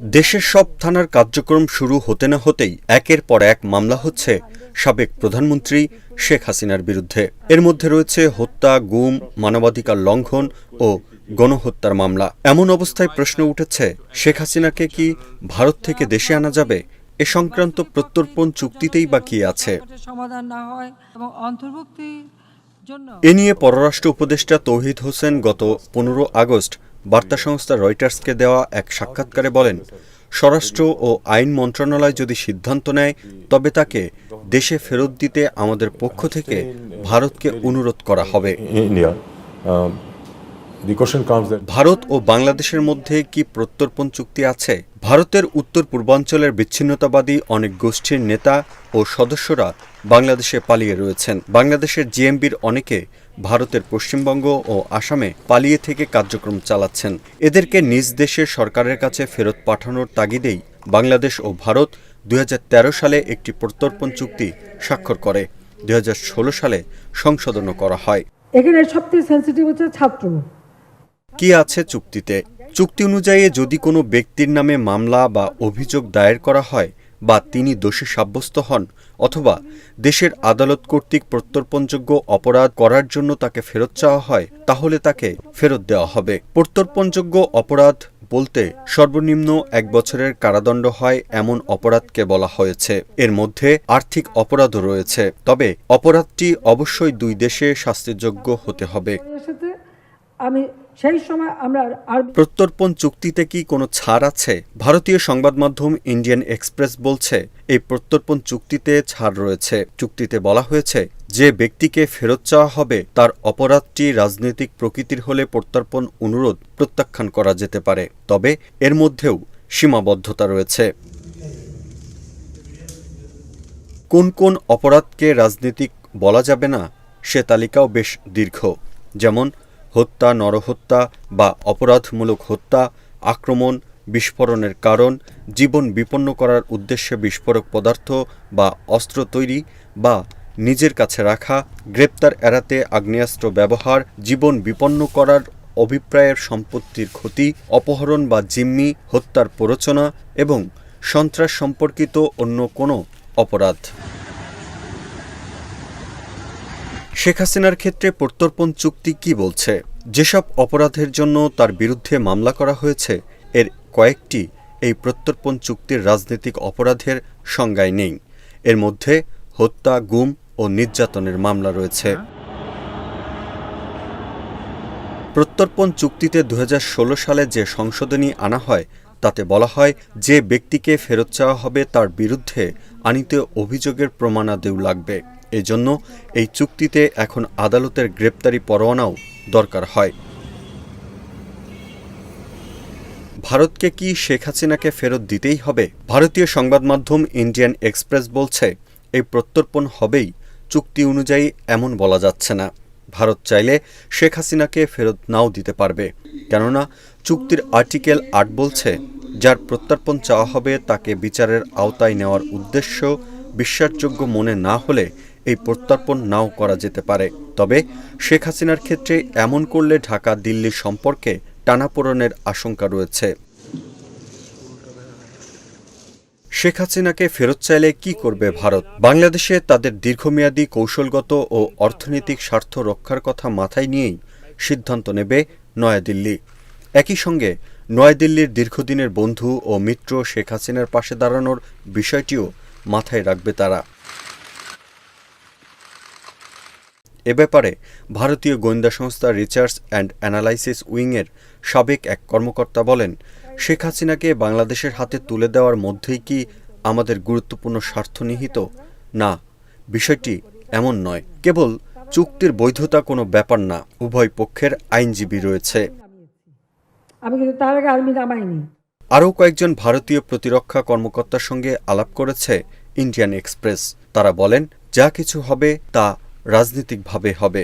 দেশের সব থানার কার্যক্রম শুরু হতে না হতেই একের পর এক মামলা হচ্ছে সাবেক প্রধানমন্ত্রী শেখ হাসিনার বিরুদ্ধে। এর মধ্যে রয়েছে হত্যা, গুম, মানবাধিকার লঙ্ঘন ও গণহত্যার মামলা। এমন অবস্থায় প্রশ্ন উঠেছে, শেখ হাসিনাকে কি ভারত থেকে দেশে আনা যাবে? এ সংক্রান্ত প্রত্যর্পণ চুক্তিতেই বা কি আছে? এ নিয়ে পররাষ্ট্র উপদেষ্টা তৌহিদ হোসেন গত 15 আগস্ট বার্তা সংস্থা রয়টার্সকে দেওয়া এক সাক্ষাৎকারে বলেন, স্বরাষ্ট্র ও আইন মন্ত্রণালয় যদি সিদ্ধান্ত নেয় তবে তাকে দেশে ফেরত দিতে আমাদের পক্ষ থেকে ভারতকে অনুরোধ করা হবে। ভারত ও বাংলাদেশের মধ্যে কি প্রত্যর্পণ চুক্তি আছে? ভারতের উত্তর পূর্বাঞ্চলের বিচ্ছিন্নতাবাদী অনেক গোষ্ঠীর নেতা ও সদস্যরা বাংলাদেশে পালিয়ে রয়েছেন। বাংলাদেশের জিএমবির অনেকে ভারতের পশ্চিমবঙ্গ ও আসামে পালিয়ে থেকে কার্যক্রম চালাচ্ছেন। এদেরকে নিজ দেশের সরকারের কাছে ফেরত পাঠানোর তাগিদেই বাংলাদেশ ও ভারত 2013 সালে একটি প্রত্যর্পণ চুক্তি স্বাক্ষর করে। 2016 সালে সংশোধনও করা হয়। এখানে সবচেয়ে সেনসিটিভ হচ্ছে ছাত্র। কি আছে চুক্তিতে? চুক্তি অনুযায়ী যদি কোনো ব্যক্তির নামে মামলা বা অভিযোগ দায়ের করা হয় বা তিনি দোষী সাব্যস্ত হন অথবা দেশের আদালত কর্তৃক প্রত্যর্পণযোগ্য অপরাধ করার জন্য তাকে ফেরত চাওয়া হয়, তাহলে তাকে ফেরত দেওয়া হবে। প্রত্যর্পণযোগ্য অপরাধ বলতে সর্বনিম্ন 1 বছরের কারাদণ্ড হয় এমন অপরাধকে বলা হয়েছে। এর মধ্যে আর্থিক অপরাধও রয়েছে, তবে অপরাধটি অবশ্যই 2 দেশে শাস্তিযোগ্য হতে হবে। প্রত্যর্পণ চুক্তিতে কি কোনো ছাড় আছে? ভারতীয় সংবাদ মাধ্যম ইন্ডিয়ান এক্সপ্রেস বলছে, এই প্রত্যর্পণ চুক্তিতে ছাড় রয়েছে। চুক্তিতে বলা হয়েছে, যে ব্যক্তিকে ফেরত চাওয়া হবে তার অপরাধটি রাজনৈতিক প্রকৃতির হলে প্রত্যর্পণ অনুরোধ প্রত্যাখ্যান করা যেতে পারে, তবে এর মধ্যেও সীমাবদ্ধতা রয়েছে। কোন কোন অপরাধকে রাজনৈতিক বলা যাবে না সে তালিকাও বেশ দীর্ঘ, যেমন হত্যা, নরহত্যা বা অপরাধমূলক হত্যা, আক্রমণ, বিস্ফোরণের কারণ, জীবন বিপন্ন করার উদ্দেশ্যে বিস্ফোরক পদার্থ বা অস্ত্র তৈরি বা নিজের কাছে রাখা, গ্রেপ্তার এড়াতে আগ্নেয়াস্ত্র ব্যবহার, জীবন বিপন্ন করার অভিপ্রায়ের সম্পত্তির ক্ষতি, অপহরণ বা জিম্মি, হত্যার প্ররোচনা এবং সন্ত্রাস সম্পর্কিত অন্য কোনো অপরাধ। শেখ হাসিনার ক্ষেত্রে প্রত্যর্পণ চুক্তি কি বলছে? যেসব অপরাধের জন্য তার বিরুদ্ধে মামলা করা হয়েছে এর কয়েকটি এই প্রত্যর্পণ চুক্তির রাজনৈতিক অপরাধের সংজ্ঞায় নেই। এর মধ্যে হত্যা, গুম ও নির্যাতনের মামলা রয়েছে। প্রত্যর্পণ চুক্তিতে 2016 সালে যে সংশোধনী আনা হয় তাতে বলা হয়, যে ব্যক্তিকে ফেরত চাওয়া হবে তার বিরুদ্ধে আনিত অভিযোগের প্রমাণাদিও লাগবে। এজন্য এই চুক্তিতে এখন আদালতের গ্রেপ্তারি পরোয়ানাও দরকার হয়। ভারতকে কি শেখ হাসিনাকে ফেরত দিতেই হবে? ভারতীয় সংবাদ মাধ্যম ইন্ডিয়ান এক্সপ্রেস বলছে, এই প্রত্যর্পণ হবেই চুক্তি অনুযায়ী এমন বলা যাচ্ছে না। ভারত চাইলে শেখ হাসিনাকে ফেরত নাও দিতে পারবে, কেননা চুক্তির আর্টিকেল 8 বলছে, যার প্রত্যর্পণ চাওয়া হবে তাকে বিচারের আওতায় নেওয়ার উদ্দেশ্য বিশ্বাসযোগ্য মনে না হলে এই প্রত্যর্পণ নাও করা যেতে পারে। তবে শেখ হাসিনার ক্ষেত্রে এমন করলে ঢাকা দিল্লি সম্পর্কে টানাপোড়েনের আশঙ্কা রয়েছে। শেখ হাসিনাকে ফেরত চাইলে কি করবে ভারত? বাংলাদেশে তাদের দীর্ঘমেয়াদী কৌশলগত ও অর্থনৈতিক স্বার্থ রক্ষার কথা মাথায় নিয়েই সিদ্ধান্ত নেবে নয়াদিল্লি। একই সঙ্গে নয়াদিল্লির দীর্ঘদিনের বন্ধু ও মিত্র শেখ হাসিনার পাশে দাঁড়ানোর বিষয়টিও মাথায় রাখবে তারা। এ ব্যাপারে ভারতীয় গোয়েন্দা সংস্থা রিসার্চ অ্যান্ড অ্যানালাইসিস উইংয়ের সাবেক এক কর্মকর্তা বলেন, শেখ হাসিনাকে বাংলাদেশের হাতে তুলে দেওয়ার মধ্যেই কি আমাদের গুরুত্বপূর্ণ স্বার্থ নিহিত? না, বিষয়টি এমন নয়। কেবল চুক্তির বৈধতা কোনো ব্যাপার না, উভয় পক্ষের আইনজীবী রয়েছে। আরও কয়েকজন ভারতীয় প্রতিরক্ষা কর্মকর্তার সঙ্গে আলাপ করেছে ইন্ডিয়ান এক্সপ্রেস। তারা বলেন, যা কিছু হবে তা রাজনৈতিকভাবে হবে।